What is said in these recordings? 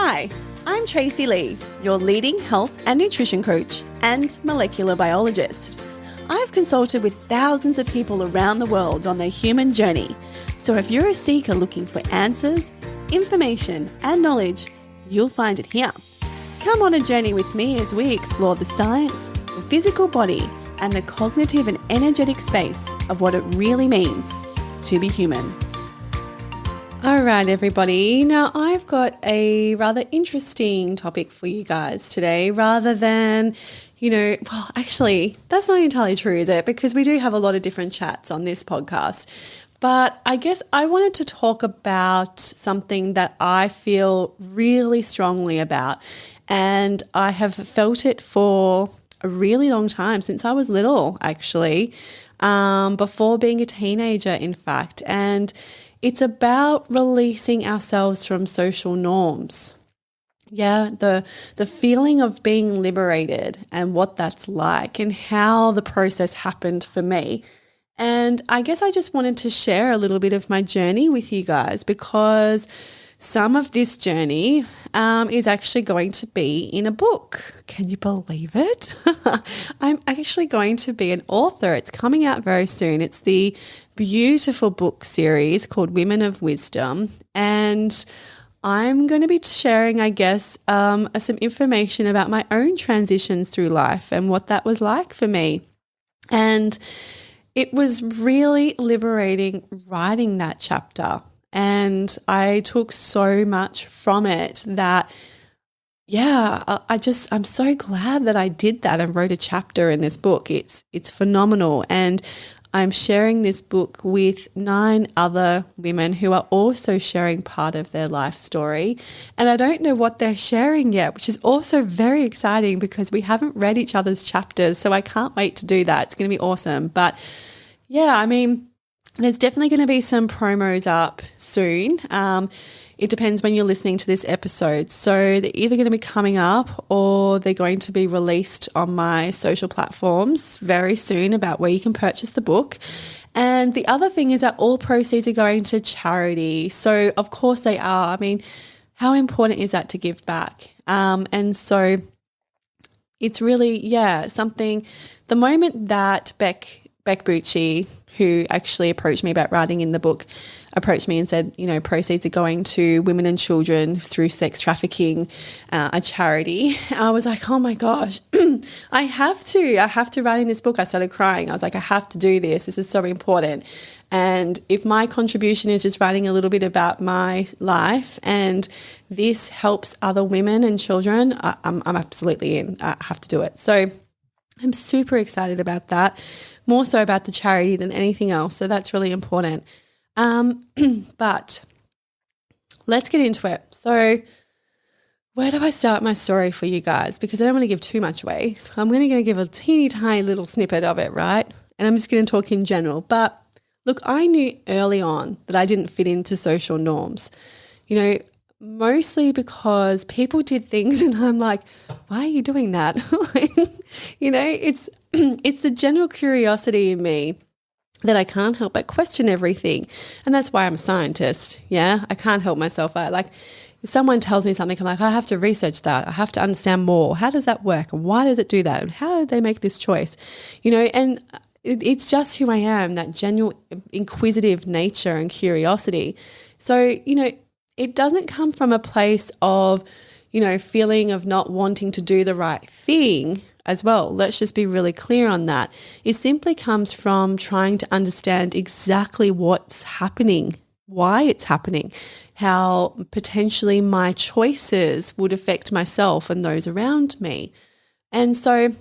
Hi, I'm Tracy Lee, your leading health and nutrition coach and molecular biologist. I've consulted with thousands of people around the world on their human journey. So if you're a seeker looking for answers, information, and knowledge, you'll find it here. Come on a journey with me as we explore the science, the physical body, and the cognitive and energetic space of what it really means to be human. All right, everybody. Now, I've got a rather interesting topic for you guys today, rather than, well, actually, that's not entirely true, is it? Because we do have a lot of different chats on this podcast. But I guess I wanted to talk about something that I feel really strongly about. And I have felt it for a really long time, since I was little, actually, before being a teenager, in fact. And it's about releasing ourselves from social norms. Yeah, the feeling of being liberated and what that's like and how the process happened for me. And I guess I just wanted to share a little bit of my journey with you guys, because some of this journey is actually going to be in a book. Can you believe it? I'm actually going to be an author. It's coming out very soon. It's the beautiful book series called Women of Wisdom. And I'm going to be sharing, I guess, some information about my own transitions through life and what that was like for me. And it was really liberating writing that chapter. And I took so much from it that, I'm so glad that I did that and wrote a chapter in this book. It's phenomenal. And I'm sharing this book with 9 other women who are also sharing part of their life story. And I don't know what they're sharing yet, which is also very exciting because we haven't read each other's chapters. So I can't wait to do that. It's going to be awesome. But there's definitely going to be some promos up soon. It depends when you're listening to this episode. So they're either going to be coming up or they're going to be released on my social platforms very soon about where you can purchase the book. And the other thing is that all proceeds are going to charity. So of course they are. I mean, how important is that to give back? And so it's really, something, the moment that Beck Bucci, who actually approached me about writing in the book, approached me and said, proceeds are going to women and children through sex trafficking, a charity. I was like, oh my gosh, I have to write in this book. I started crying. I was like, I have to do this. This is so important. And if my contribution is just writing a little bit about my life and this helps other women and children, I'm absolutely in. I have to do it. So I'm super excited about that. More so about the charity than anything else. So that's really important. But let's get into it. So where do I start my story for you guys? Because I don't want to give too much away. I'm going to give a teeny tiny little snippet of it, right? And I'm just going to talk in general. But look, I knew early on that I didn't fit into social norms, mostly because people did things and I'm like, why are you doing that? It's the general curiosity in me that I can't help but question everything. And that's why I'm a scientist. Yeah, I can't help myself. If someone tells me something, I'm like, I have to research that. I have to understand more. How does that work? And why does it do that? And how did they make this choice? And it's just who I am, that genuine inquisitive nature and curiosity. So, it doesn't come from a place of, feeling of not wanting to do the right thing as well. Let's just be really clear on that. It simply comes from trying to understand exactly what's happening, why it's happening, how potentially my choices would affect myself and those around me. And so,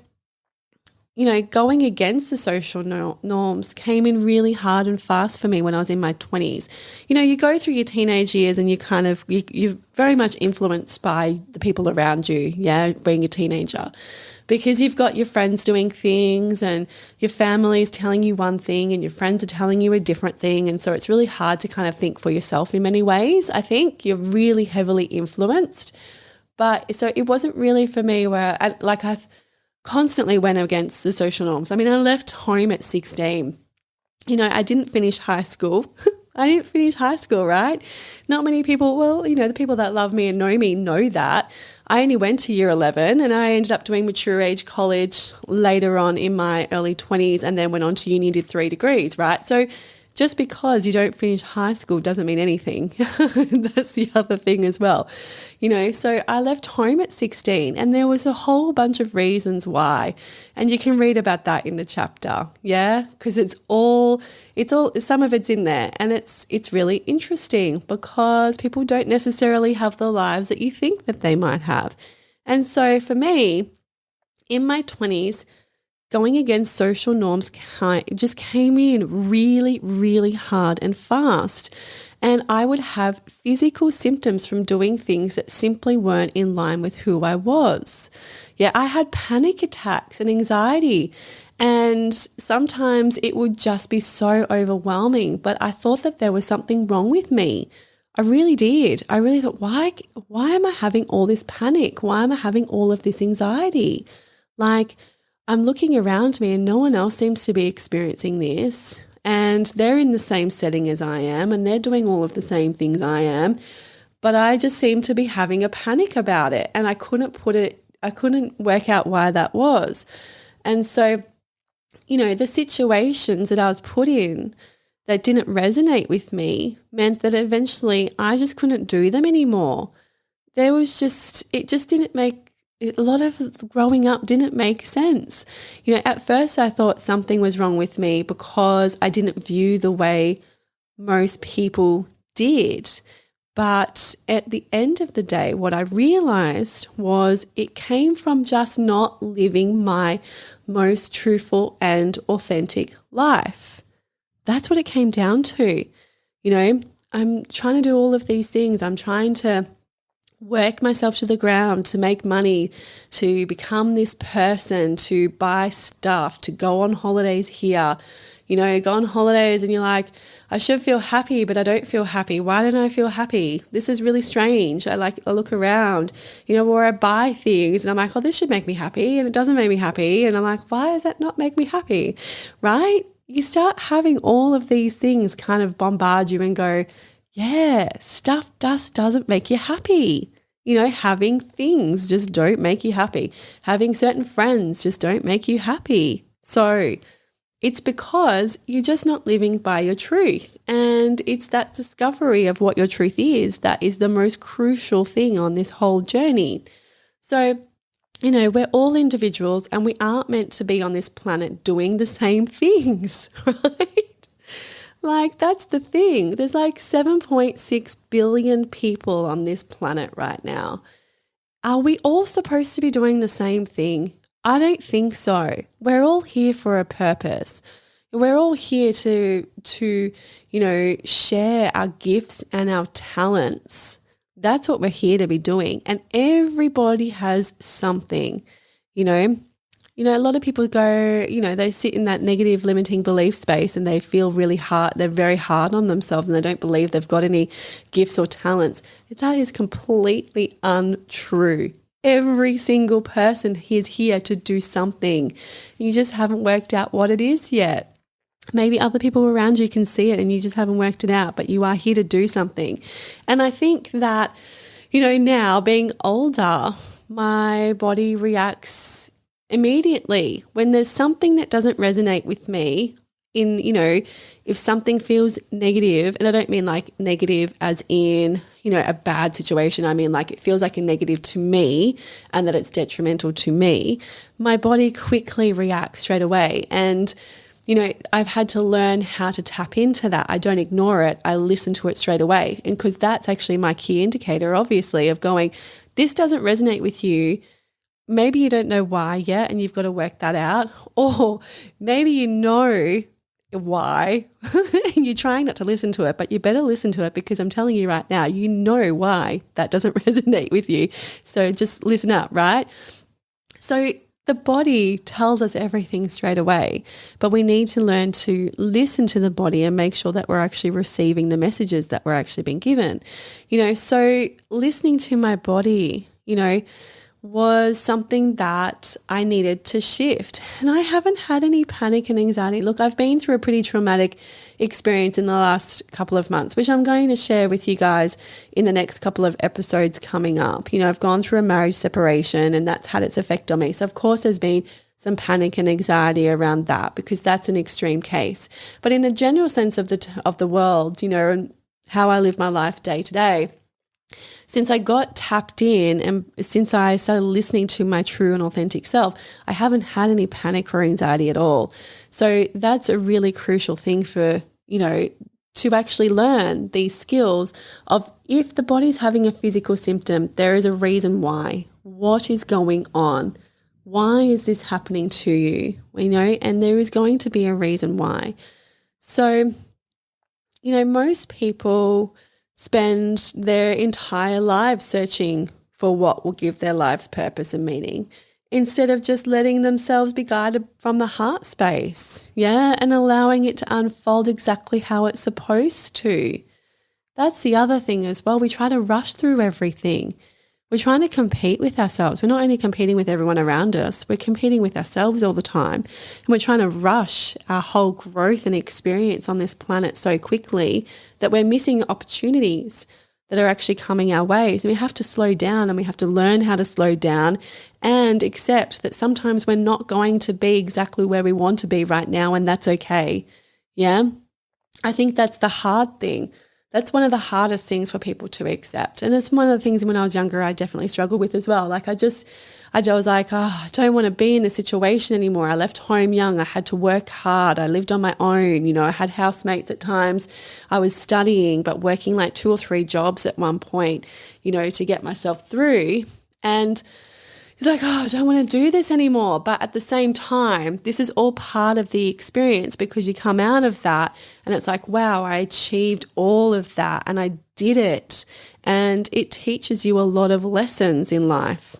going against the social norms came in really hard and fast for me when I was in my 20s. You go through your teenage years and you're very much influenced by the people around you, being a teenager. Because you've got your friends doing things and your family is telling you one thing and your friends are telling you a different thing. And so it's really hard to kind of think for yourself in many ways. I think you're really heavily influenced. But so it wasn't really for me where I've constantly went against the social norms. I mean, I left home at 16. I didn't finish high school. I didn't finish high school, right? Not many people, well, you know, the people that love me and know me know that. I only went to year 11 and I ended up doing mature age college later on in my early 20s and then went on to uni and did 3 degrees, right? So just because you don't finish high school doesn't mean anything. That's the other thing as well. You know, so I left home at 16 and there was a whole bunch of reasons why. And you can read about that in the chapter. Yeah, because it's all some of it's in there, and it's really interesting because people don't necessarily have the lives that you think that they might have. And so for me, in my 20s, going against social norms just came in really, really hard and fast. And I would have physical symptoms from doing things that simply weren't in line with who I was. Yeah, I had panic attacks and anxiety. And sometimes it would just be so overwhelming. But I thought that there was something wrong with me. I really did. I really thought, why am I having all this panic? Why am I having all of this anxiety? Like, I'm looking around me and no one else seems to be experiencing this, and they're in the same setting as I am and they're doing all of the same things I am, but I just seem to be having a panic about it, and I couldn't work out why that was. And so, you know, the situations that I was put in that didn't resonate with me meant that eventually I just couldn't do them anymore. It just didn't make a lot of growing up didn't make sense. You know, at first I thought something was wrong with me because I didn't view the way most people did. But at the end of the day, what I realized was it came from just not living my most truthful and authentic life. That's what it came down to. You know, I'm trying to do all of these things. I'm trying to work myself to the ground, to make money, to become this person, to buy stuff, to go on holidays here. You know, go on holidays and you're like, I should feel happy, but I don't feel happy. Why don't I feel happy? This is really strange. I look around, you know, or I buy things and I'm like, oh, this should make me happy, and it doesn't make me happy. And I'm like, why does that not make me happy? Right? You start having all of these things kind of bombard you and go, yeah, stuff just doesn't make you happy. You know, having things just don't make you happy. Having certain friends just don't make you happy. So it's because you're just not living by your truth. And it's that discovery of what your truth is that is the most crucial thing on this whole journey. So, you know, we're all individuals and we aren't meant to be on this planet doing the same things, right? Like, that's the thing. There's like 7.6 billion people on this planet right now. Are we all supposed to be doing the same thing? I don't think so. We're all here for a purpose. We're all here to you know, share our gifts and our talents. That's what we're here to be doing. And everybody has something, you know. You know, a lot of people go, you know, they sit in that negative limiting belief space and they feel really hard. They're very hard on themselves and they don't believe they've got any gifts or talents. That is completely untrue. Every single person is here to do something. You just haven't worked out what it is yet. Maybe other people around you can see it and you just haven't worked it out, but you are here to do something. And I think that, you know, now being older, my body reacts immediately when there's something that doesn't resonate with me. In, you know, if something feels negative, and I don't mean like negative as in, you know, a bad situation. I mean like it feels like a negative to me and that it's detrimental to me, my body quickly reacts straight away. And, you know, I've had to learn how to tap into that. I don't ignore it. I listen to it straight away. And because that's actually my key indicator, obviously, of going, this doesn't resonate with you. Maybe you don't know why yet and you've got to work that out. Or maybe you know why you're trying not to listen to it, but you better listen to it, because I'm telling you right now, you know why that doesn't resonate with you. So just listen up, right? So the body tells us everything straight away, but we need to learn to listen to the body and make sure that we're actually receiving the messages that we're actually being given. You know, so listening to my body, you know, was something that I needed to shift. And I haven't had any panic and anxiety. Look, I've been through a pretty traumatic experience in the last couple of months, which I'm going to share with you guys in the next couple of episodes coming up. I've gone through a marriage separation and that's had its effect on me. So of course there's been some panic and anxiety around that because that's an extreme case. But in a general sense of the world, and how I live my life day to day, since I got tapped in and since I started listening to my true and authentic self, I haven't had any panic or anxiety at all. So that's a really crucial thing for, to actually learn these skills of if the body's having a physical symptom, there is a reason why. What is going on? Why is this happening to you? And there is going to be a reason why. So, most people spend their entire lives searching for what will give their lives purpose and meaning instead of just letting themselves be guided from the heart space, and allowing it to unfold exactly how it's supposed to. That's the other thing as well. We try to rush through everything. We're trying to compete with ourselves. We're not only competing with everyone around us, we're competing with ourselves all the time. And we're trying to rush our whole growth and experience on this planet so quickly that we're missing opportunities that are actually coming our way. So we have to slow down and we have to learn how to slow down and accept that sometimes we're not going to be exactly where we want to be right now, and that's okay. Yeah. I think that's the hard thing. That's one of the hardest things for people to accept. And it's one of the things when I was younger, I definitely struggled with as well. Like I was like, I don't want to be in this situation anymore. I left home young. I had to work hard. I lived on my own. I had housemates at times. I was studying, but working like 2 or 3 jobs at one point, to get myself through. And it's like, I don't want to do this anymore. But at the same time, this is all part of the experience because you come out of that and it's like, wow, I achieved all of that and I did it. And it teaches you a lot of lessons in life.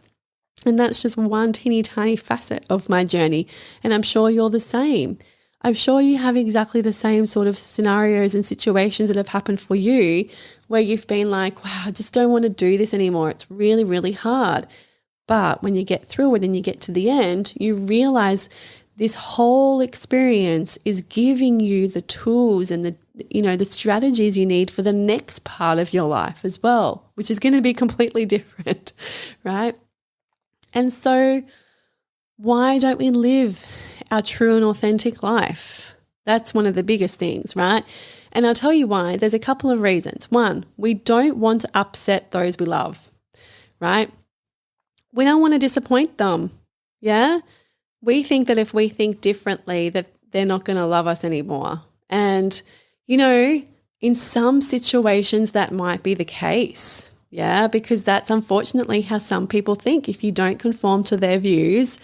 And that's just one teeny tiny facet of my journey. And I'm sure you're the same. I'm sure you have exactly the same sort of scenarios and situations that have happened for you where you've been like, wow, I just don't want to do this anymore. It's really, really hard. But when you get through it and you get to the end, you realize this whole experience is giving you the tools and the strategies you need for the next part of your life as well, which is going to be completely different, right? And so why don't we live our true and authentic life? That's one of the biggest things, right? And I'll tell you why. There's a couple of reasons. One, we don't want to upset those we love, right? We don't want to disappoint them, yeah? We think that if we think differently that they're not going to love us anymore. And, in some situations that might be the case, yeah, because that's unfortunately how some people think. If you don't conform to their views,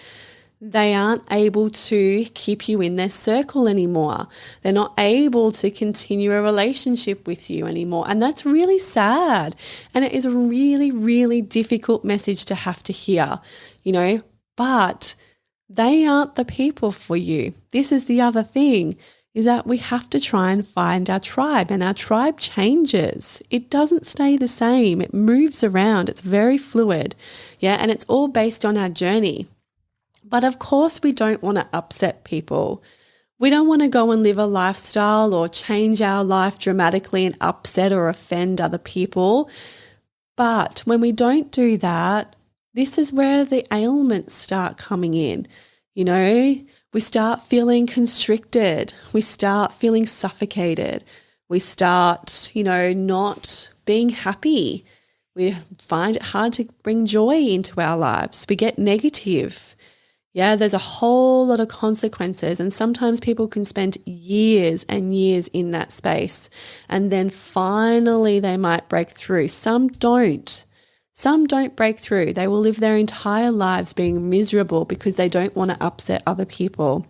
they aren't able to keep you in their circle anymore. They're not able to continue a relationship with you anymore. And that's really sad. And it is a really, really difficult message to have to hear, but they aren't the people for you. This is the other thing, is that we have to try and find our tribe, and our tribe changes. It doesn't stay the same. It moves around. It's very fluid. Yeah. And it's all based on our journey. But of course, we don't want to upset people. We don't want to go and live a lifestyle or change our life dramatically and upset or offend other people. But when we don't do that, this is where the ailments start coming in. We start feeling constricted. We start feeling suffocated. We start, not being happy. We find it hard to bring joy into our lives. We get negative. Yeah, there's a whole lot of consequences, and sometimes people can spend years and years in that space, and then finally they might break through. Some don't. Some don't break through. They will live their entire lives being miserable because they don't want to upset other people.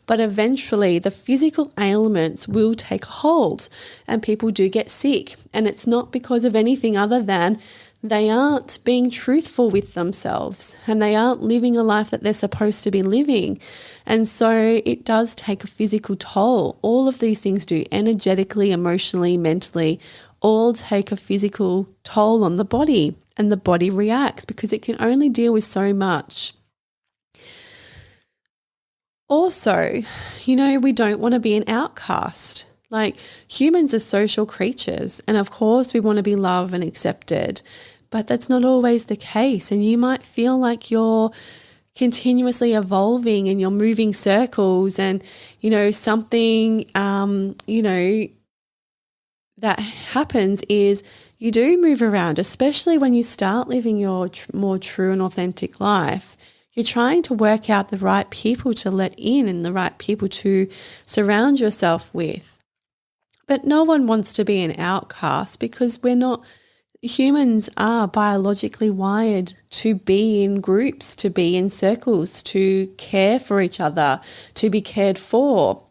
But eventually the physical ailments will take hold and people do get sick, and it's not because of anything other than they aren't being truthful with themselves and they aren't living a life that they're supposed to be living. And so it does take a physical toll. All of these things do, energetically, emotionally, mentally, all take a physical toll on the body. and the body reacts because it can only deal with so much. Also, we don't want to be an outcast. Like, humans are social creatures, and of course we want to be loved and accepted, but that's not always the case. And you might feel like you're continuously evolving and you're moving circles, and something that happens is you do move around, especially when you start living your more true and authentic life. You're trying to work out the right people to let in and the right people to surround yourself with. But no one wants to be an outcast, because humans are biologically wired to be in groups, to be in circles, to care for each other, to be cared for,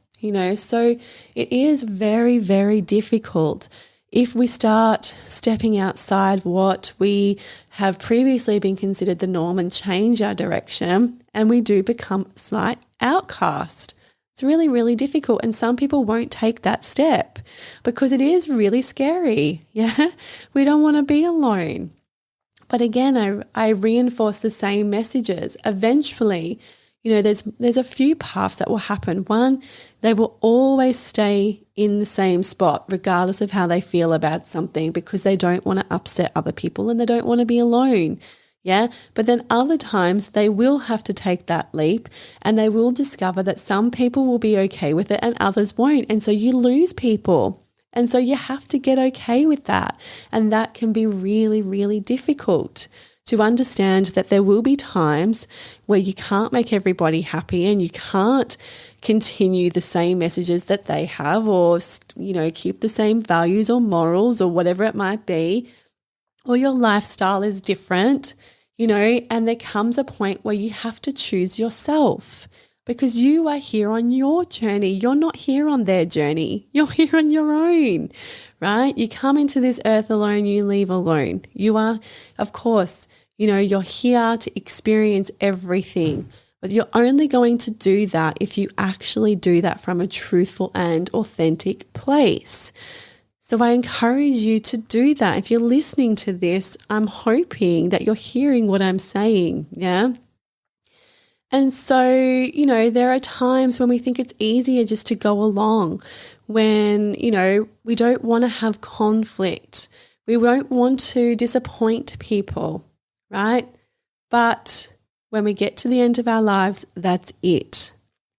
So it is very, very difficult if we start stepping outside what we have previously been considered the norm and change our direction, and we do become a slight outcast. It's really, really difficult, and some people won't take that step because it is really scary. Yeah, we don't want to be alone. But again, I reinforce the same messages. Eventually, there's a few paths that will happen. One, they will always stay in the same spot regardless of how they feel about something, because they don't want to upset other people and they don't want to be alone. Yeah. But then other times they will have to take that leap, and they will discover that some people will be okay with it and others won't. And so you lose people. And so you have to get okay with that. And that can be really, really difficult to understand, that there will be times where you can't make everybody happy and you can't continue the same messages that they have, or, keep the same values or morals or whatever it might be, or your lifestyle is different, and there comes a point where you have to choose yourself, because you are here on your journey. You're not here on their journey. You're here on your own, right? You come into this earth alone, you leave alone. You are, of course, you're here to experience everything, but you're only going to do that if you actually do that from a truthful and authentic place. So I encourage you to do that. If you're listening to this, I'm hoping that you're hearing what I'm saying, yeah? And so, there are times when we think it's easier just to go along, when, we don't want to have conflict. We don't want to disappoint people, right? But when we get to the end of our lives, that's it.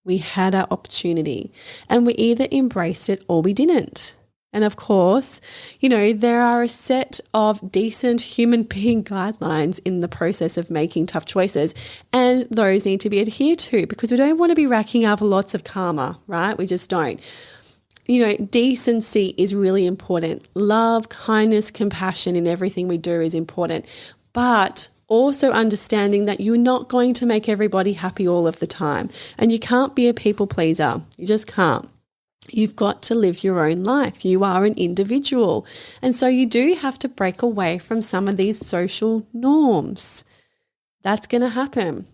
We had our opportunity, and we either embraced it or we didn't. And of course, there are a set of decent human being guidelines in the process of making tough choices, and those need to be adhered to, because we don't want to be racking up lots of karma, right? We just don't. Decency is really important. Love, kindness, compassion in everything we do is important. But also understanding that you're not going to make everybody happy all of the time, and you can't be a people pleaser. You just can't. You've got to live your own life. You are an individual. And so you do have to break away from some of these social norms. That's going to happen.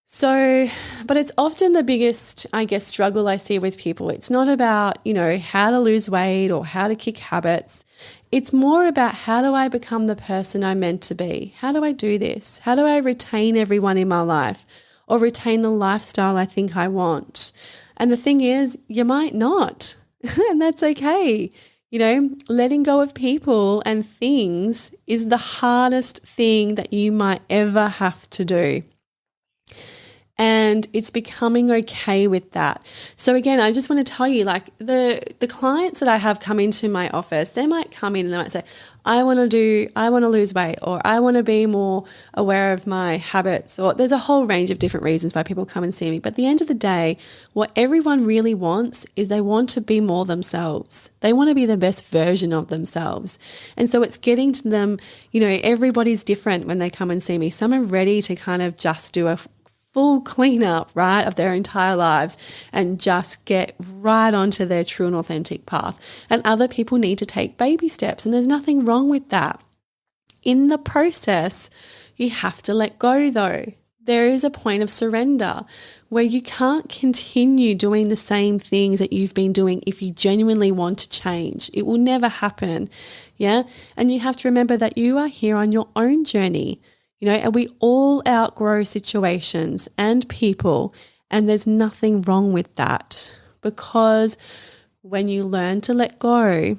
So, but it's often the biggest, struggle I see with people. It's not about, how to lose weight or how to kick habits. It's more about, how do I become the person I'm meant to be? How do I do this? How do I retain everyone in my life, or retain the lifestyle I think I want? And the thing is, you might not, and that's okay. Letting go of people and things is the hardest thing that you might ever have to do. And it's becoming okay with that. So again, I just want to tell you, like, the clients that I have come into my office, they might come in and they might say, I want to lose weight, or I want to be more aware of my habits, or there's a whole range of different reasons why people come and see me. But at the end of the day, what everyone really wants is they want to be more themselves. They want to be the best version of themselves. And so it's getting to them, everybody's different when they come and see me. Some are ready to kind of just do a full cleanup, right, of their entire lives and just get right onto their true and authentic path. And other people need to take baby steps, and there's nothing wrong with that. In the process, you have to let go though. there is a point of surrender where you can't continue doing the same things that you've been doing if you genuinely want to change. It will never happen. Yeah. And you have to remember that you are here on your own journey, and we all outgrow situations and people, and there's nothing wrong with that, because when you learn to let go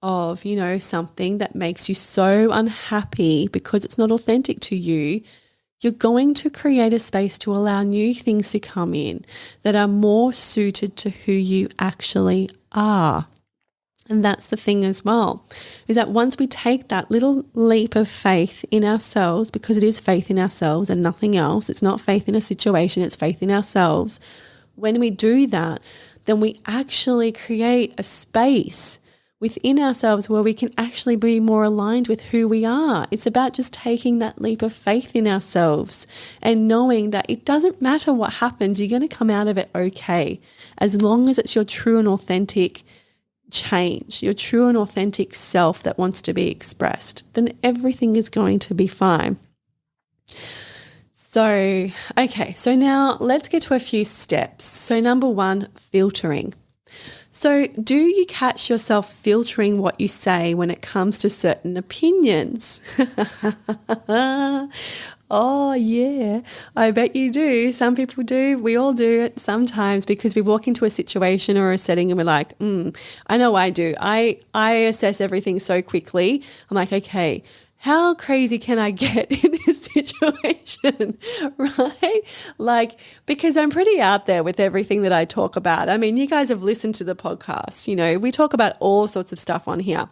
of, something that makes you so unhappy because it's not authentic to you, you're going to create a space to allow new things to come in that are more suited to who you actually are. And that's the thing as well, is that once we take that little leap of faith in ourselves, because it is faith in ourselves and nothing else, it's not faith in a situation, it's faith in ourselves. When we do that, then we actually create a space within ourselves where we can actually be more aligned with who we are. It's about just taking that leap of faith in ourselves and knowing that it doesn't matter what happens, you're going to come out of it okay, as long as it's your true and authentic change, your true and authentic self that wants to be expressed, then everything is going to be fine. So now let's get to a few steps. So number 1, filtering. So do you catch yourself filtering what you say when it comes to certain opinions? Oh, yeah, I bet you do. Some people do. We all do it sometimes, because we walk into a situation or a setting and we're like, I know I do. I assess everything so quickly. I'm like, okay, how crazy can I get in this situation, right? Like, because I'm pretty out there with everything that I talk about. I mean, you guys have listened to the podcast. We talk about all sorts of stuff on here.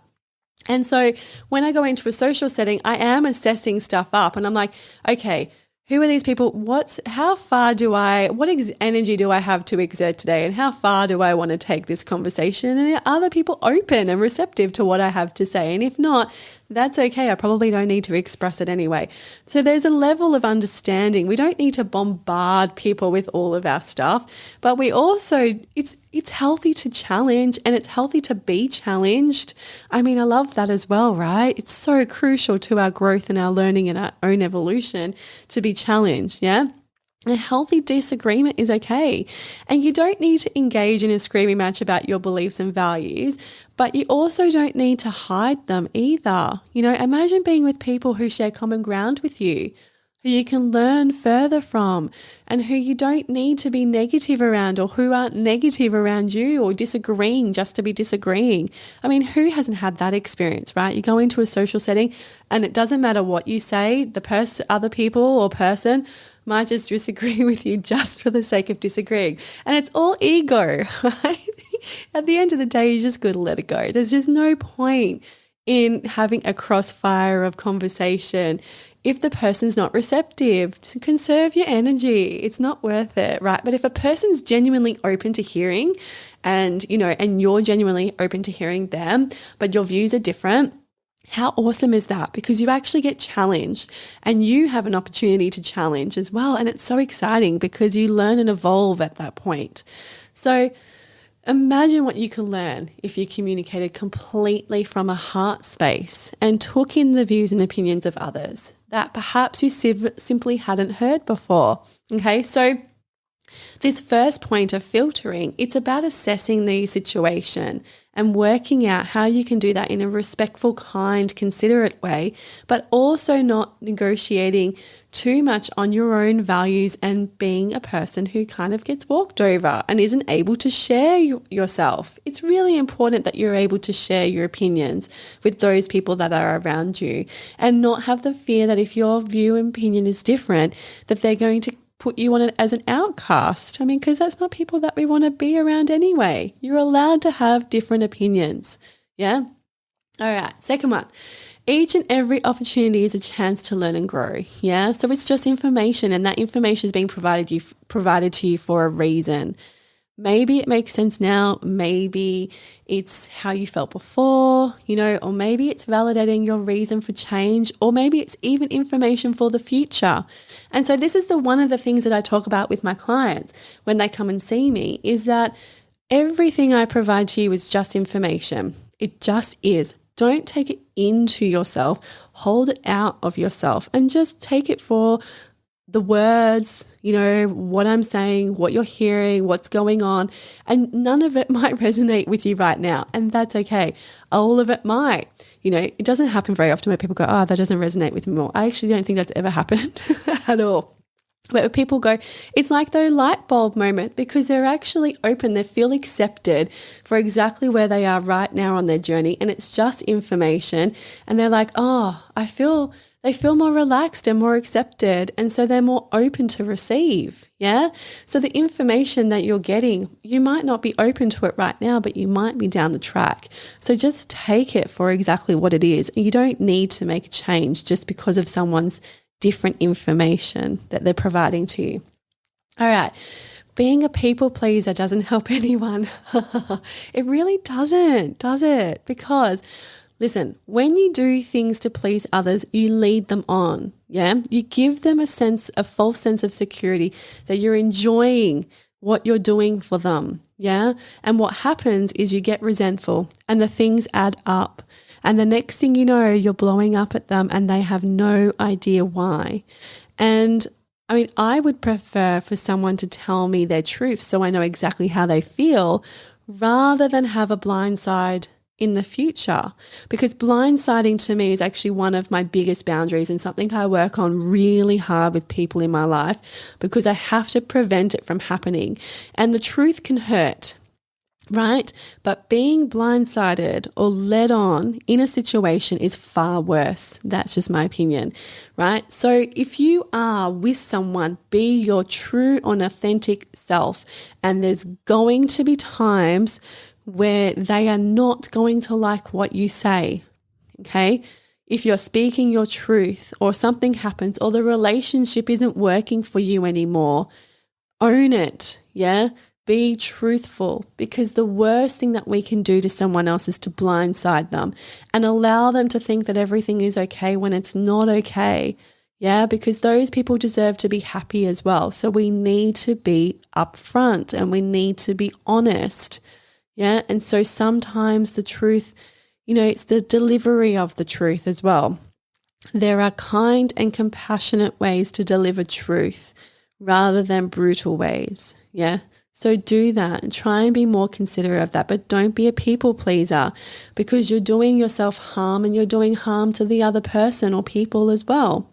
And so when I go into a social setting, I am assessing stuff up, and I'm like, okay, who are these people? What energy do I have to exert today? And how far do I want to take this conversation? And are other people open and receptive to what I have to say? And if not, that's okay. I probably don't need to express it anyway. So there's a level of understanding. We don't need to bombard people with all of our stuff, but we also, it's healthy to challenge, and it's healthy to be challenged. I mean, I love that as well, right? It's so crucial to our growth and our learning and our own evolution to be challenged, yeah? A healthy disagreement is okay. And you don't need to engage in a screaming match about your beliefs and values, but you also don't need to hide them either. Imagine being with people who share common ground with you, who you can learn further from, and who you don't need to be negative around, or who aren't negative around you or disagreeing just to be disagreeing. I mean, who hasn't had that experience, right? You go into a social setting and it doesn't matter what you say, other people or person might just disagree with you just for the sake of disagreeing. And it's all ego, right? At the end of the day, you just got to let it go. There's just no point in having a crossfire of conversation if the person's not receptive. So conserve your energy. It's not worth it, right? But if a person's genuinely open to hearing, and you're genuinely open to hearing them, but your views are different, how awesome is that? Because you actually get challenged, and you have an opportunity to challenge as well. And it's so exciting because you learn and evolve at that point. So imagine what you can learn if you communicated completely from a heart space and took in the views and opinions of others that perhaps you simply hadn't heard before. Okay, so this first point of filtering, it's about assessing the situation and working out how you can do that in a respectful, kind, considerate way, but also not negotiating too much on your own values and being a person who kind of gets walked over and isn't able to share yourself. It's really important that you're able to share your opinions with those people that are around you, and not have the fear that if your view and opinion is different, that they're going to put you on it as an outcast. I mean, because that's not people that we want to be around anyway. You're allowed to have different opinions. Yeah. All right. Second one. Each and every opportunity is a chance to learn and grow. Yeah. So it's just information, and that information is being provided to you for a reason. Maybe it makes sense now. Maybe it's how you felt before, or maybe it's validating your reason for change, or maybe it's even information for the future. And so this is one of the things that I talk about with my clients when they come and see me, is that everything I provide to you is just information. It just is. Don't take it into yourself. Hold it out of yourself and just take it for the words, what I'm saying, what you're hearing, what's going on, and none of it might resonate with you right now. And that's okay. All of it might. It doesn't happen very often where people go, oh, that doesn't resonate with me more. I actually don't think that's ever happened at all. Where people go, it's like the light bulb moment, because they're actually open. They feel accepted for exactly where they are right now on their journey. And it's just information. And they're like, oh, they feel more relaxed and more accepted. And so they're more open to receive. Yeah. So the information that you're getting, you might not be open to it right now, but you might be down the track. So just take it for exactly what it is. You don't need to make a change just because of someone's different information that they're providing to you. All right. Being a people pleaser doesn't help anyone. It really doesn't, does it? Because listen, when you do things to please others, you lead them on. Yeah. You give them a false sense of security that you're enjoying what you're doing for them. Yeah. And what happens is you get resentful and the things add up. And the next thing you know, you're blowing up at them and they have no idea why. And I would prefer for someone to tell me their truth so I know exactly how they feel, rather than have a blind side in the future. Because blindsiding to me is actually one of my biggest boundaries and something I work on really hard with people in my life, because I have to prevent it from happening. And the truth can hurt. Right? But being blindsided or led on in a situation is far worse. That's just my opinion, right? So if you are with someone, be your true and authentic self. And there's going to be times where they are not going to like what you say, okay? If you're speaking your truth or something happens or the relationship isn't working for you anymore, own it, yeah? Be truthful, because the worst thing that we can do to someone else is to blindside them and allow them to think that everything is okay when it's not okay. Yeah, because those people deserve to be happy as well. So we need to be upfront and we need to be honest. Yeah, and so sometimes the truth, it's the delivery of the truth as well. There are kind and compassionate ways to deliver truth rather than brutal ways. Yeah. So do that and try and be more considerate of that, but don't be a people pleaser, because you're doing yourself harm and you're doing harm to the other person or people as well.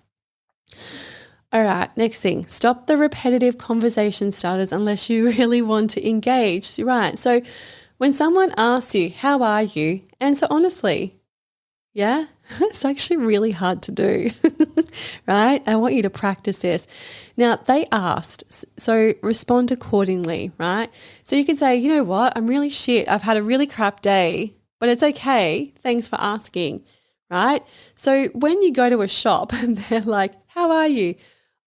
All right, next thing, stop the repetitive conversation starters unless you really want to engage. Right, so when someone asks you, how are you? Answer honestly. Yeah, it's actually really hard to do, right? I want you to practice this. Now, they asked, so respond accordingly, right? So you can say, you know what, I'm really shit. I've had a really crap day, but it's okay. Thanks for asking, right? So when you go to a shop and they're like, how are you?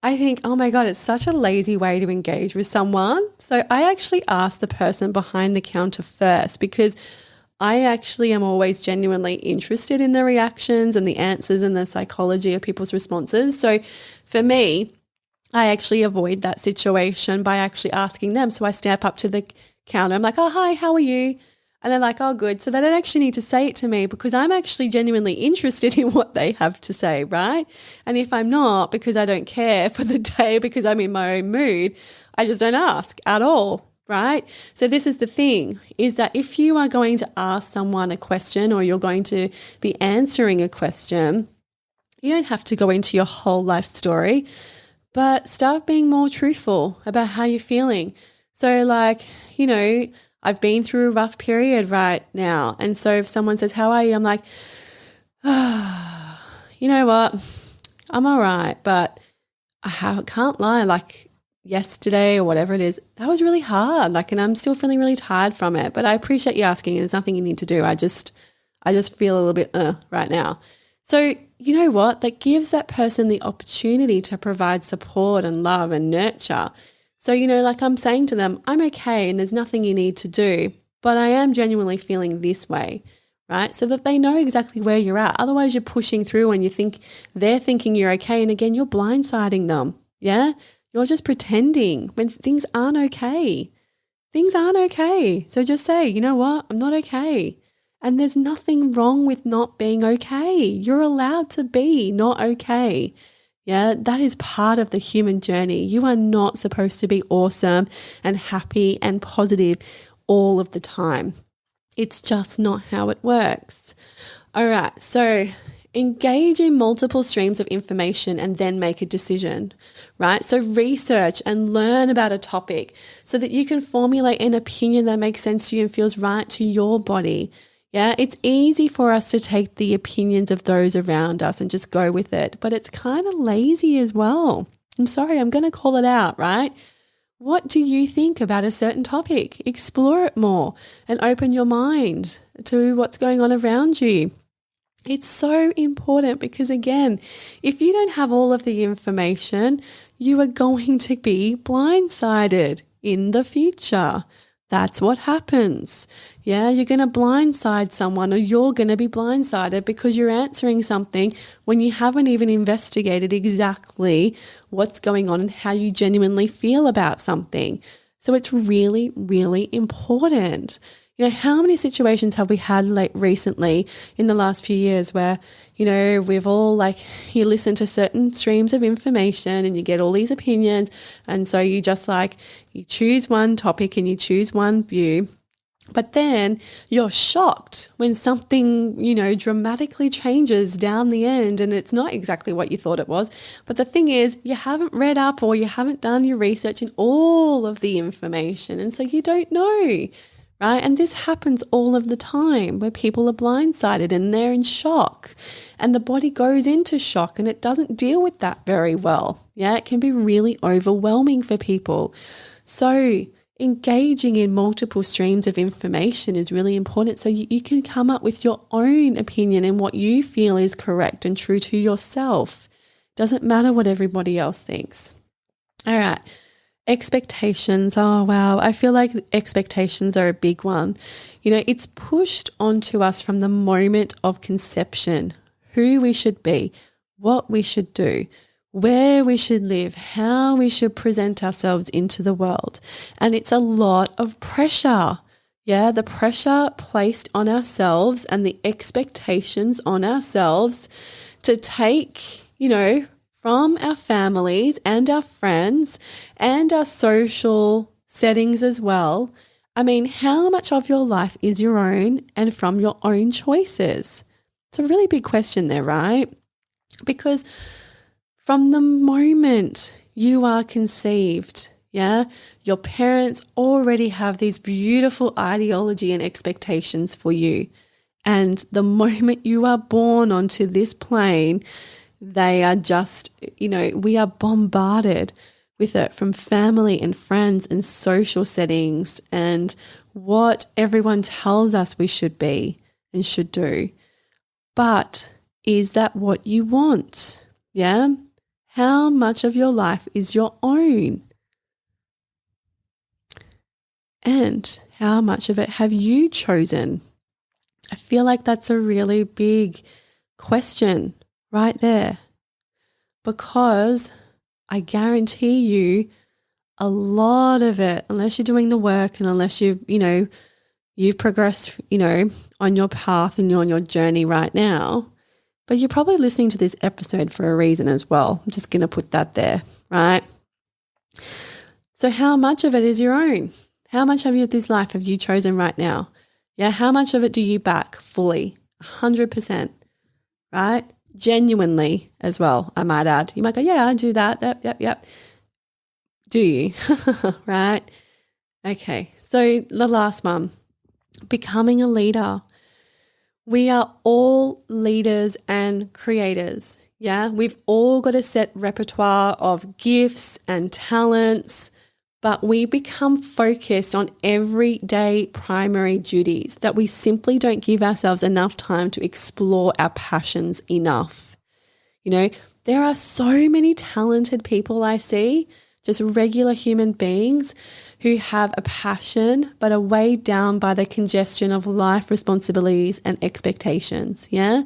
I think, oh my God, it's such a lazy way to engage with someone. So I actually ask the person behind the counter first, because I actually am always genuinely interested in the reactions and the answers and the psychology of people's responses. So for me, I actually avoid that situation by actually asking them. So I step up to the counter. I'm like, oh, hi, how are you? And they're like, oh, good. So they don't actually need to say it to me, because I'm actually genuinely interested in what they have to say, right? And if I'm not, because I don't care for the day, because I'm in my own mood, I just don't ask at all. Right? So this is the thing, is that if you are going to ask someone a question or you're going to be answering a question, you don't have to go into your whole life story, but start being more truthful about how you're feeling. So I've been through a rough period right now. And so if someone says, how are you? I'm like, you know what? I'm all right, but I can't lie. Yesterday or whatever it is, that was really hard. And I'm still feeling really tired from it, but I appreciate you asking. There's nothing you need to do. I just feel a little bit right now. So you know what? That gives that person the opportunity to provide support and love and nurture. So, I'm saying to them, I'm okay and there's nothing you need to do, but I am genuinely feeling this way, right? So that they know exactly where you're at. Otherwise you're pushing through and you think they're thinking you're okay. And again, you're blindsiding them. Yeah. You're just pretending when things aren't okay. Things aren't okay. So just say, you know what? I'm not okay. And there's nothing wrong with not being okay. You're allowed to be not okay. Yeah, that is part of the human journey. You are not supposed to be awesome and happy and positive all of the time. It's just not how it works. All right, so engage in multiple streams of information and then make a decision, right? So research and learn about a topic so that you can formulate an opinion that makes sense to you and feels right to your body. Yeah, it's easy for us to take the opinions of those around us and just go with it, but it's kind of lazy as well. I'm sorry, I'm going to call it out, right? What do you think about a certain topic? Explore it more and open your mind to what's going on around you. It's so important because, again, if you don't have all of the information, you are going to be blindsided in the future. That's what happens. Yeah, you're going to blindside someone, or you're going to be blindsided because you're answering something when you haven't even investigated exactly what's going on and how you genuinely feel about something. So it's really, really important. You know, how many situations have we had recently in the last few years where, you know, we've all you listen to certain streams of information and you get all these opinions. And so you just you choose one topic and you choose one view. But then you're shocked when something, you know, dramatically changes down the end and it's not exactly what you thought it was. But the thing is, you haven't read up or you haven't done your research in all of the information. And so you don't know. Right? And this happens all of the time where people are blindsided and they're in shock and the body goes into shock and it doesn't deal with that very well. Yeah, it can be really overwhelming for people. So engaging in multiple streams of information is really important so you can come up with your own opinion and what you feel is correct and true to yourself. Doesn't matter what everybody else thinks. All right. Expectations. Oh, wow. I feel like expectations are a big one. You know, it's pushed onto us from the moment of conception, who we should be, what we should do, where we should live, how we should present ourselves into the world. And it's a lot of pressure. Yeah, the pressure placed on ourselves and the expectations on ourselves to take, you know, from our families and our friends and our social settings as well. I mean, how much of your life is your own and from your own choices? It's a really big question there, right? Because from the moment you are conceived, yeah, your parents already have these beautiful ideology and expectations for you. And the moment you are born onto this plane, they are just, you know, we are bombarded with it from family and friends and social settings and what everyone tells us we should be and should do. But is that what you want? Yeah? How much of your life is your own? And how much of it have you chosen? I feel like that's a really big question right there, because I guarantee you a lot of it, unless you're doing the work and unless you've progressed, on your path and you're on your journey right now, but you're probably listening to this episode for a reason as well. I'm just going to put that there, right? So how much of it is your own? How much of this life have you chosen right now? Yeah, how much of it do you back fully? 100%, right? Genuinely as well, I might add. You might go, yeah, I do that. Yep. Do you? Right? Okay, so the last one, becoming a leader. We are all leaders and creators. Yeah, we've all got a set repertoire of gifts and talents, but we become focused on everyday primary duties that we simply don't give ourselves enough time to explore our passions enough. You know, there are so many talented people I see, just regular human beings who have a passion but are weighed down by the congestion of life responsibilities and expectations, yeah?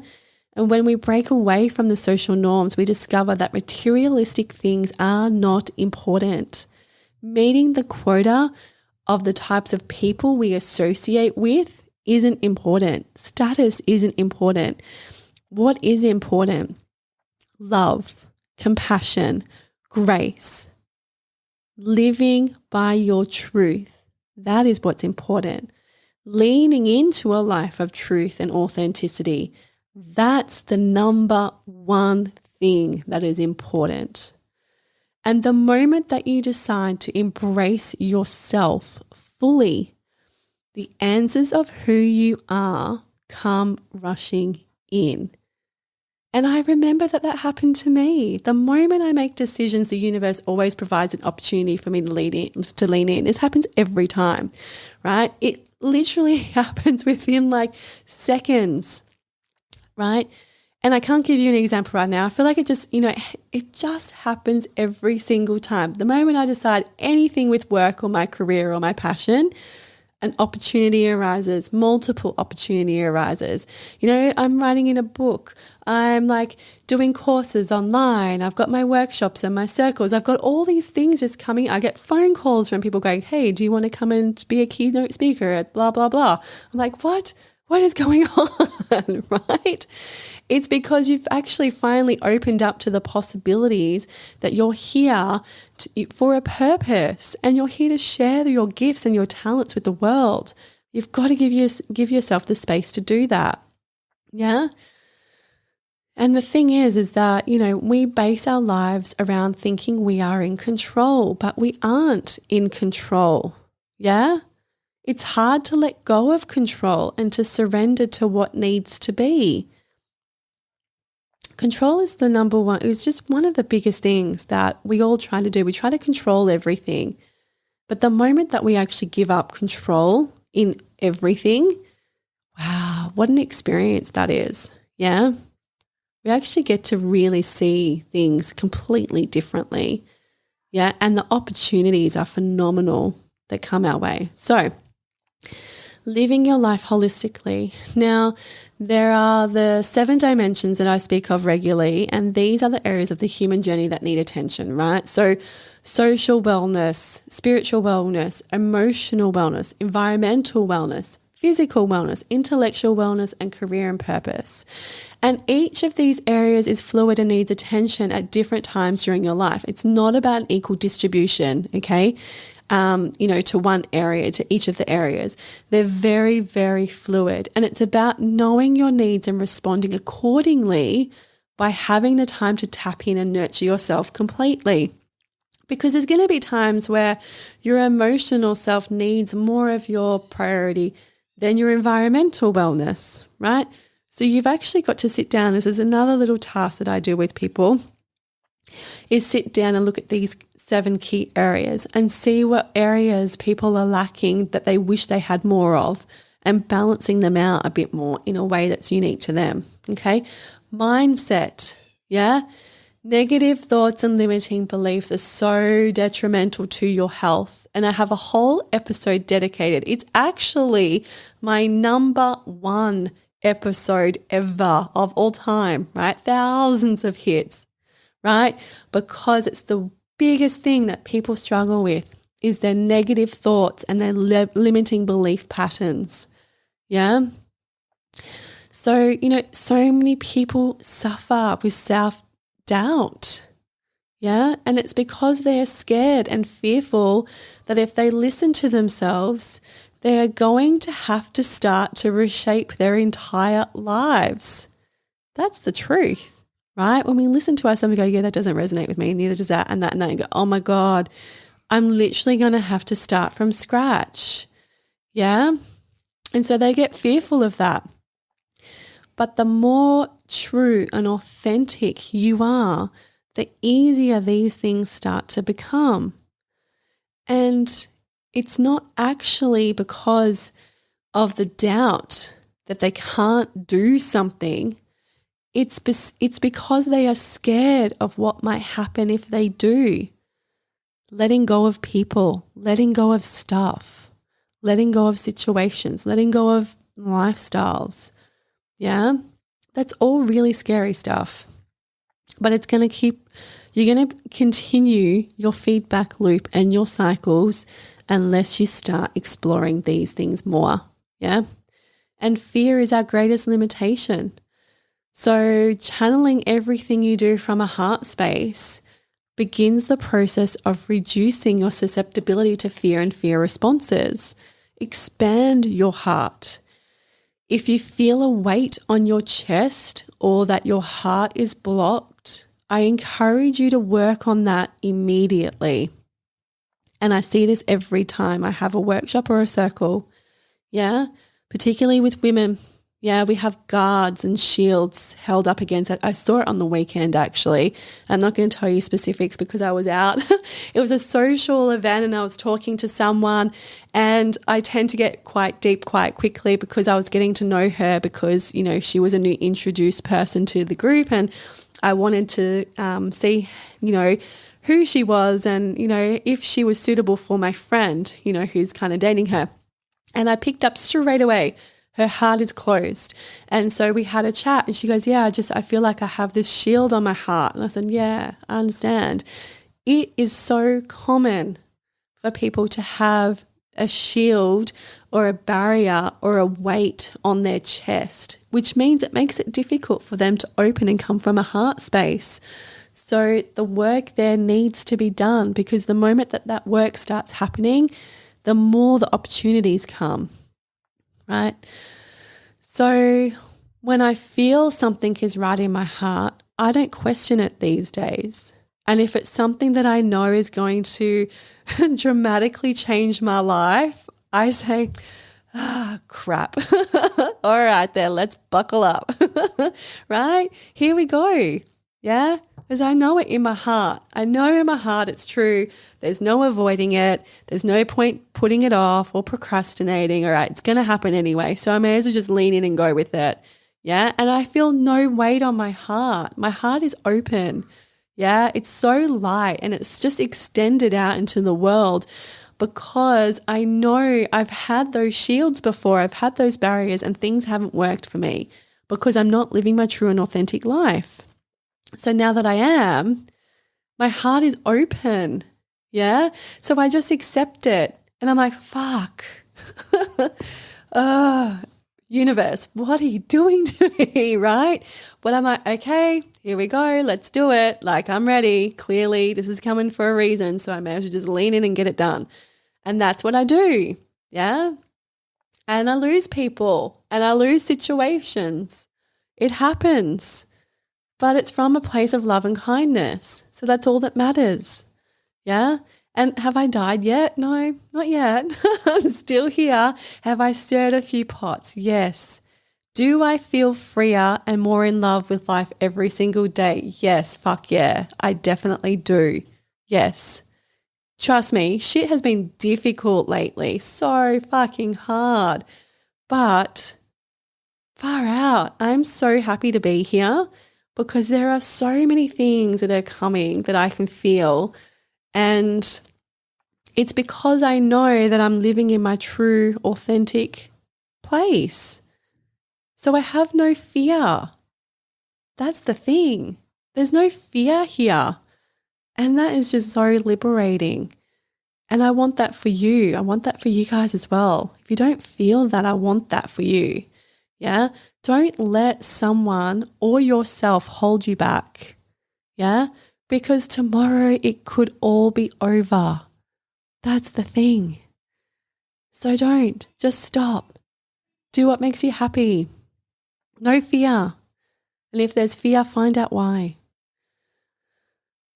And when we break away from the social norms, we discover that materialistic things are not important. Meeting the quota of the types of people we associate with isn't important. Status isn't important. What is important? Love, compassion, grace, living by your truth. That is what's important. Leaning into a life of truth and authenticity. That's the number one thing that is important. And the moment that you decide to embrace yourself fully, the answers of who you are come rushing in. And I remember that happened to me. The moment I make decisions, the universe always provides an opportunity for me to lean in. This happens every time, right? It literally happens within like seconds, right? And I can't give you an example right now. I feel like it just happens every single time. The moment I decide anything with work or my career or my passion, an opportunity arises, multiple opportunity arises. I'm writing in a book. I'm like doing courses online. I've got my workshops and my circles. I've got all these things just coming. I get phone calls from people going, hey, do you want to come and be a keynote speaker at blah, blah, blah. I'm like, what? What is going on, right? It's because you've actually finally opened up to the possibilities that you're here for a purpose, and you're here to share your gifts and your talents with the world. You've got to give yourself the space to do that. Yeah. And the thing is that, we base our lives around thinking we are in control, but we aren't in control. Yeah. It's hard to let go of control and to surrender to what needs to be. Control is the number one. It's just one of the biggest things that we all try to do. We try to control everything. But the moment that we actually give up control in everything, wow, what an experience that is. Yeah. We actually get to really see things completely differently. Yeah. And the opportunities are phenomenal that come our way. So, living your life holistically. Now, there are the 7 dimensions that I speak of regularly, and these are the areas of the human journey that need attention, right? So social wellness, spiritual wellness, emotional wellness, environmental wellness, physical wellness, intellectual wellness, and career and purpose. And each of these areas is fluid and needs attention at different times during your life. It's not about an equal distribution, okay? To one area, to each of the areas. They're very, very fluid. And it's about knowing your needs and responding accordingly by having the time to tap in and nurture yourself completely. Because there's going to be times where your emotional self needs more of your priority than your environmental wellness, right? So you've actually got to sit down. This is another little task that I do with people, is sit down and look at these 7 key areas and see what areas people are lacking that they wish they had more of, and balancing them out a bit more in a way that's unique to them. Okay. Mindset. Yeah. Negative thoughts and limiting beliefs are so detrimental to your health. And I have a whole episode dedicated. It's actually my number 1 episode ever of all time, right? Thousands of hits. Right? Because it's the biggest thing that people struggle with is their negative thoughts and their limiting belief patterns. Yeah. So, so many people suffer with self-doubt. Yeah. And it's because they are scared and fearful that if they listen to themselves, they are going to have to start to reshape their entire lives. That's the truth. Right? When we listen to ourselves, we go, yeah, that doesn't resonate with me. Neither does that and that and that. And go, oh my God, I'm literally going to have to start from scratch. Yeah. And so they get fearful of that. But the more true and authentic you are, the easier these things start to become. And it's not actually because of the doubt that they can't do something. It's because they are scared of what might happen if they do. Letting go of people, letting go of stuff, letting go of situations, letting go of lifestyles. Yeah, that's all really scary stuff. But you're going to continue your feedback loop and your cycles unless you start exploring these things more. Yeah. And fear is our greatest limitation. So channeling everything you do from a heart space begins the process of reducing your susceptibility to fear and fear responses. Expand your heart. If you feel a weight on your chest or that your heart is blocked, I encourage you to work on that immediately. And I see this every time I have a workshop or a circle. Yeah, particularly with women. Yeah, we have guards and shields held up against it. I saw it on the weekend, actually. I'm not going to tell you specifics because I was out. It was a social event and I was talking to someone, and I tend to get quite deep quite quickly because I was getting to know her because, you know, she was a new introduced person to the group, and I wanted to see, you know, who she was and, you know, if she was suitable for my friend, you know, who's kind of dating her. And I picked up straight away, her heart is closed. And so we had a chat and she goes, yeah, I feel like I have this shield on my heart. And I said, yeah, I understand. It is so common for people to have a shield or a barrier or a weight on their chest, which means it makes it difficult for them to open and come from a heart space. So the work there needs to be done, because the moment that that work starts happening, the more the opportunities come, right? So when I feel something is right in my heart, I don't question it these days. And if it's something that I know is going to dramatically change my life, I say, crap. All right, then let's buckle up, right? Here we go. Yeah, because I know it in my heart. I know in my heart it's true. There's no avoiding it. There's no point putting it off or procrastinating. All right, it's going to happen anyway. So I may as well just lean in and go with it. Yeah, and I feel no weight on my heart. My heart is open. Yeah, it's so light and it's just extended out into the world, because I know I've had those shields before. I've had those barriers and things haven't worked for me because I'm not living my true and authentic life. So now that I am, my heart is open. Yeah. So I just accept it. And I'm like, fuck. Universe, what are you doing to me? Right. But I'm like, okay, here we go. Let's do it. Like, I'm ready. Clearly, this is coming for a reason. So I may as well just lean in and get it done. And that's what I do. Yeah. And I lose people and I lose situations. It happens. But it's from a place of love and kindness. So that's all that matters. Yeah. And have I died yet? No, not yet. I'm still here. Have I stirred a few pots? Yes. Do I feel freer and more in love with life every single day? Yes. Fuck yeah. I definitely do. Yes. Trust me, shit has been difficult lately. So fucking hard. But far out. I'm so happy to be here, because there are so many things that are coming that I can feel. And it's because I know that I'm living in my true, authentic place. So I have no fear. That's the thing. There's no fear here. And that is just so liberating. And I want that for you. I want that for you guys as well. If you don't feel that, I want that for you. Yeah. Don't let someone or yourself hold you back. Yeah. Because tomorrow it could all be over. That's the thing. So don't. Just stop. Do what makes you happy. No fear. And if there's fear, find out why.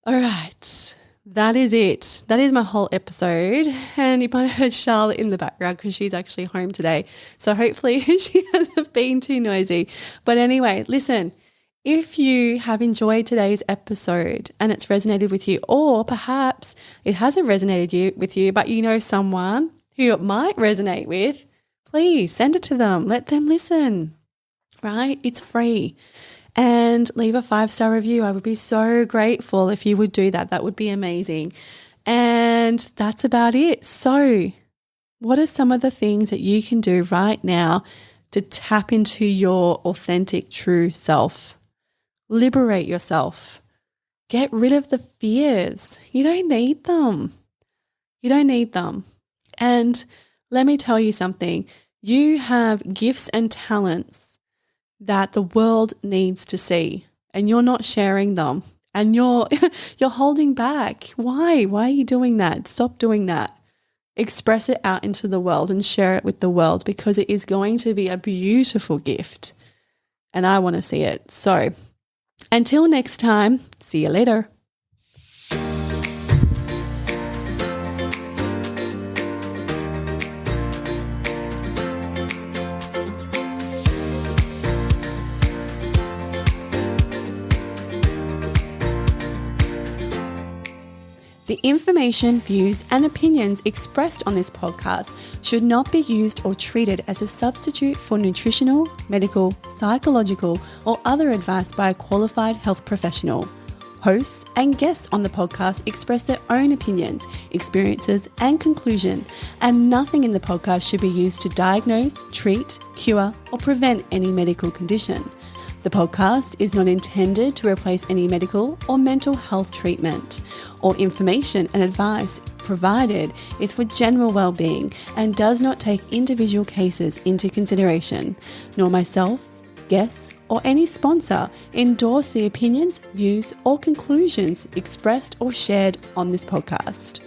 All right. That is it. That is my whole episode. And you might have heard Charlotte in the background because she's actually home today. So hopefully she hasn't been too noisy. But anyway, listen, if you have enjoyed today's episode and it's resonated with you, or perhaps it hasn't resonated with you, but you know someone who it might resonate with, please send it to them. Let them listen, right? It's free. And leave a 5-star review. I would be so grateful if you would do that. That would be amazing. And that's about it. So what are some of the things that you can do right now to tap into your authentic, true self? Liberate yourself. Get rid of the fears. You don't need them. You don't need them. And let me tell you something. You have gifts and talents that the world needs to see, and you're not sharing them, and you're holding back. Why? Why are you doing that? Stop doing that. Express it out into the world and share it with the world, because it is going to be a beautiful gift. And I want to see it. So until next time, see you later. The information, views, and opinions expressed on this podcast should not be used or treated as a substitute for nutritional, medical, psychological, or other advice by a qualified health professional. Hosts and guests on the podcast express their own opinions, experiences, and conclusion, and nothing in the podcast should be used to diagnose, treat, cure, or prevent any medical condition. The podcast is not intended to replace any medical or mental health treatment. All information and advice provided is for general well-being and does not take individual cases into consideration, nor myself, guests, or any sponsor endorse the opinions, views, or conclusions expressed or shared on this podcast.